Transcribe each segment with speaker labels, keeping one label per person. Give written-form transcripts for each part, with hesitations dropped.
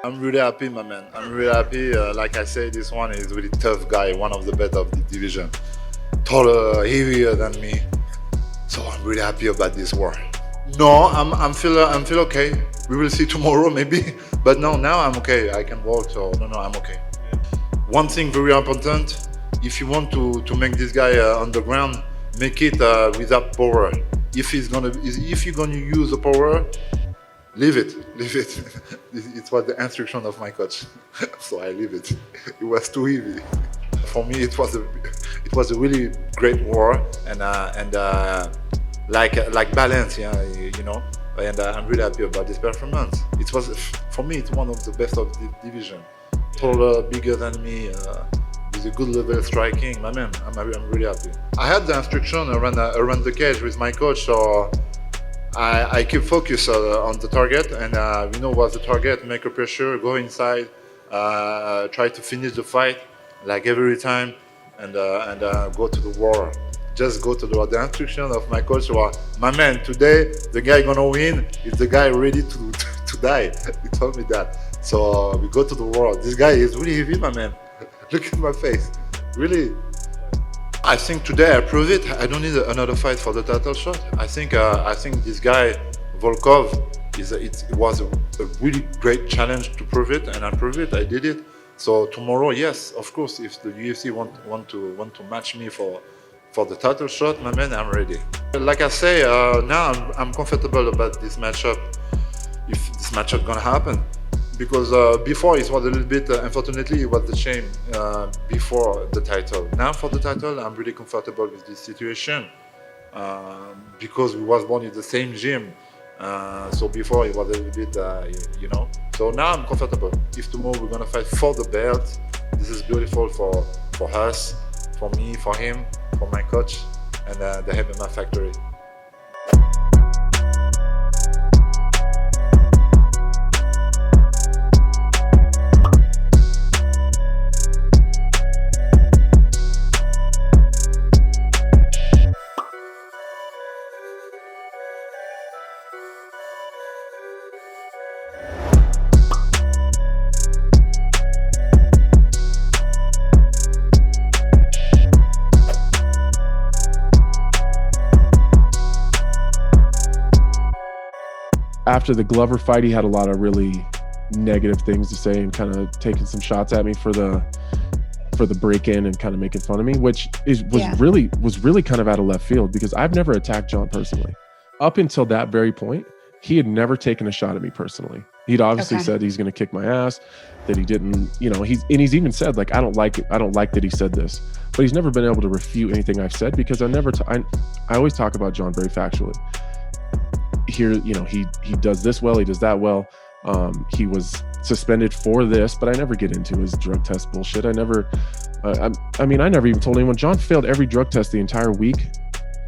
Speaker 1: I'm really happy, my man. I'm really happy. Like I said, this one is really tough guy, one of the best of the division. Taller, heavier than me. So I'm really happy about this war. No, I'm feel okay. We will see tomorrow maybe. But no, now I'm okay. I can walk, so no, I'm okay. One thing very important, if you want to make this guy on the ground, make it without power. If you're gonna use the power, leave it. It was the instruction of my coach, so I leave it. It was too heavy. For me, it was a really great war, and like balance, yeah, you know. And I'm really happy about this performance. It was, for me, it's one of the best of the division. Taller, bigger than me, with a good level striking. My man, I'm really happy. I had the instruction around the cage with my coach, so I keep focus on the target, and we know what's the target. Make a pressure, go inside, try to finish the fight like every time, and go to the war. Just go to the instruction of my coach. Was, my man, today the guy gonna win is the guy ready to die. He told me that. So we go to the war. This guy is really heavy, my man. Look at my face. Really. I think today I proved it. I don't need another fight for the title shot. I think this guy Volkov it was a really great challenge to prove it, and I proved it. I did it. So tomorrow, yes, of course, if the UFC want to match me for the title shot, my man, I'm ready. Like I say, now I'm comfortable about this matchup. If this matchup gonna happen, because before it was a little bit, unfortunately, it was the shame before the title. Now for the title, I'm really comfortable with this situation because we was born in the same gym. So before it was a little bit, you know. So now I'm comfortable. If tomorrow we're gonna fight for the belt, this is beautiful for us, for me, for him, for my coach, and the MMA factory.
Speaker 2: After the Glover fight, he had a lot of really negative things to say and kind of taking some shots at me for the break-in and kind of making fun of me, which was really kind of out of left field because I've never attacked Jon personally. Up until that very point, he had never taken a shot at me personally. He'd obviously said he's going to kick my ass, that he didn't, you know, he's even said like, I don't like it. I don't like that he said this, but he's never been able to refute anything I've said because I always talk about Jon very factually. Here, you know, he does this well, he does that well. He was suspended for this, but I never get into his drug test bullshit. I never even told anyone. Jon failed every drug test the entire week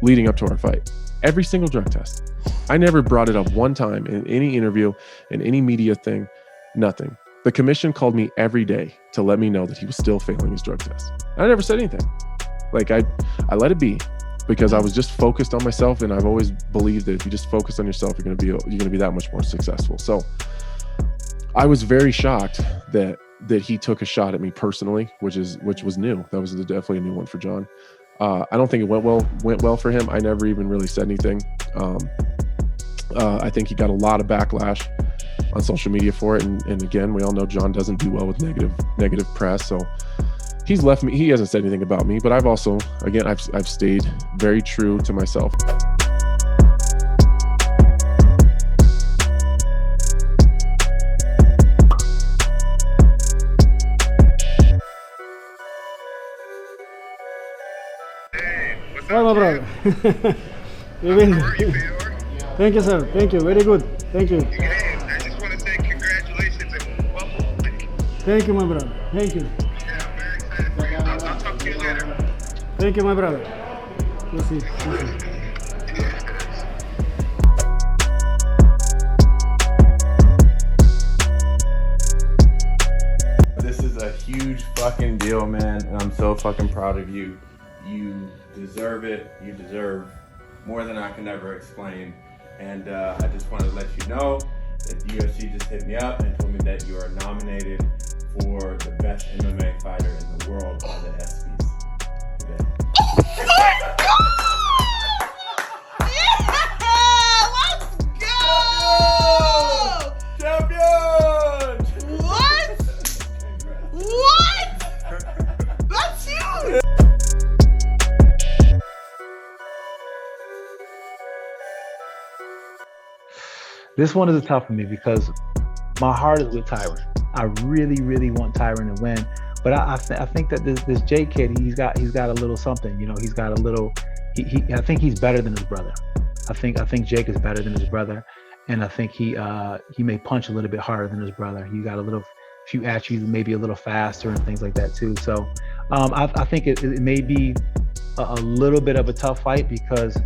Speaker 2: leading up to our fight. Every single drug test. I never brought it up one time in any interview, in any media thing, nothing. The commission called me every day to let me know that he was still failing his drug test. I never said anything. Like I let it be. Because I was just focused on myself, and I've always believed that if you just focus on yourself, you're gonna be that much more successful. So I was very shocked that he took a shot at me personally, which was new. That was definitely a new one for Jon. I don't think it went well for him. I never even really said anything. I think he got a lot of backlash on social media for it, and again, we all know Jon doesn't do well with negative press. So he's left me. He hasn't said anything about me, but I've also, again, I've stayed very true to myself.
Speaker 3: Hey, what's up,
Speaker 4: Hi, my brother. You win.
Speaker 3: How are you, Fedor?
Speaker 4: Thank you, sir. Thank you. Very good. Thank you.
Speaker 3: Hey, I just want to say congratulations and welcome.
Speaker 4: Thank you, my brother. Thank you.
Speaker 3: Yeah, I'm very excited for you. I'll talk to you later.
Speaker 4: Thank you, my brother. We'll see.
Speaker 5: This is a huge fucking deal, man, and I'm so fucking proud of you. You deserve it. You deserve more than I can ever explain. And I just wanted to let you know that the UFC just hit me up and told me that you are nominated for the best MMA fighter in the world by the ESPYs today. Champion!
Speaker 6: What? What? That's huge!
Speaker 7: This one is tough for me because my heart is with Tyron. I really, really want Tyron to win, but I think that this Jake kid, he's got a little something. You know, he's got a little. I think he's better than his brother. I think Jake is better than his brother, and I think he may punch a little bit harder than his brother. He got a little few attributes, maybe a little faster and things like that too. So I think it may be a little bit of a tough fight because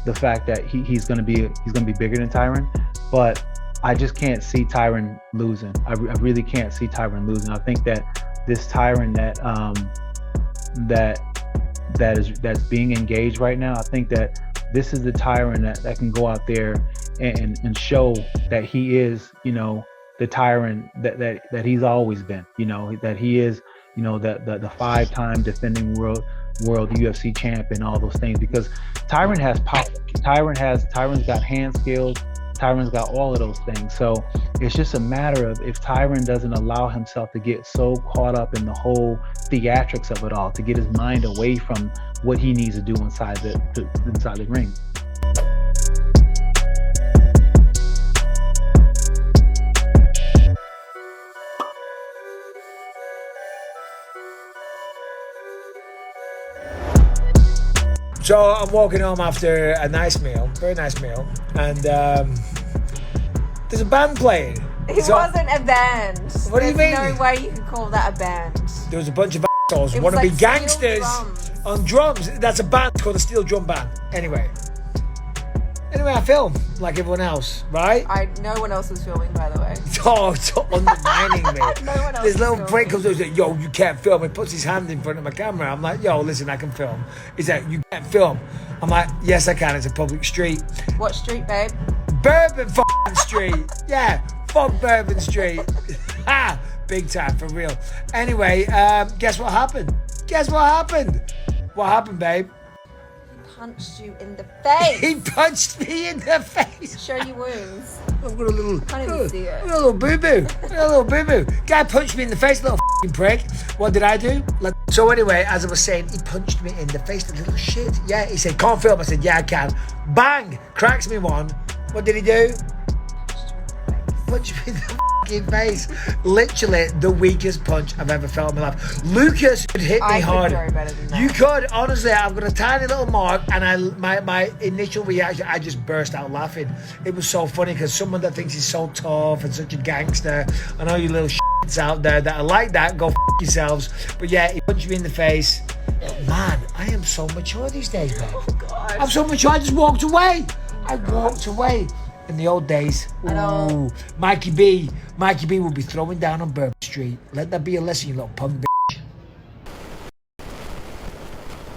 Speaker 7: the fact that he's gonna be bigger than Tyron, but I just can't see Tyron losing. I really can't see Tyron losing. I think that this Tyron that's being engaged right now, I think that this is the Tyron that can go out there and show that he is, you know, the Tyron that he's always been, you know, that he is, you know, the 5-time defending world UFC champ and all those things, because Tyron has power. Tyron's got hand skills. Tyron's got all of those things. So it's just a matter of if Tyron doesn't allow himself to get so caught up in the whole theatrics of it all, to get his mind away from what he needs to do inside the ring.
Speaker 8: So I'm walking home after a nice meal, very nice meal, and there's a band playing.
Speaker 6: It wasn't a band.
Speaker 8: What do you mean?
Speaker 6: There's no way you could call that a band.
Speaker 8: There was a bunch of assholes who
Speaker 6: It
Speaker 8: want
Speaker 6: was
Speaker 8: to
Speaker 6: like
Speaker 8: be gangsters
Speaker 6: steel drums.
Speaker 8: on drums. That's a band called a steel drum band. Anyway, I film like everyone else, right?
Speaker 6: No one else was filming, by the way.
Speaker 8: Oh, it's undermining me.
Speaker 6: No one else
Speaker 8: This
Speaker 6: was
Speaker 8: little
Speaker 6: filming.
Speaker 8: prick comes over and says, yo, you can't film. He puts his hand in front of my camera. I'm like, yo, listen, I can film. He's like, you can't film. I'm like, yes, I can. It's a public street.
Speaker 6: What street, babe?
Speaker 8: Bourbon f***ing Street. Yeah, fuck Bourbon Street. Ha! Big time, for real. Anyway, guess what happened? What happened, babe?
Speaker 6: Punched you in the face.
Speaker 8: He punched me in the face.
Speaker 6: Show your wounds.
Speaker 8: I've got a little,
Speaker 6: Can't even see it.
Speaker 8: a little boo-boo. Guy punched me in the face, little f***ing prick. What did I do? So anyway, as I was saying, he punched me in the face, the little shit. Yeah, he said, can't film. I said, yeah, I can. Bang! Cracks me one. What did he do? Punched me in the f***ing face. Literally the weakest punch I've ever felt in my life. Lucas could hit me
Speaker 6: I
Speaker 8: hard.
Speaker 6: could throw better than that.
Speaker 8: You could, honestly. I've got a tiny little mark, and my initial reaction, I just burst out laughing. It was so funny because someone that thinks he's so tough and such a gangster, I know you little shits out there that are like that, go f*** yourselves. But yeah, he punched me in the face. Man, I am so mature these days, babe.
Speaker 6: Oh, God.
Speaker 8: I'm so mature, I just walked away. I walked away. In the old days,
Speaker 6: I know.
Speaker 8: Mikey B would be throwing down on Bourbon Street. Let that be a lesson, you little punk bitch.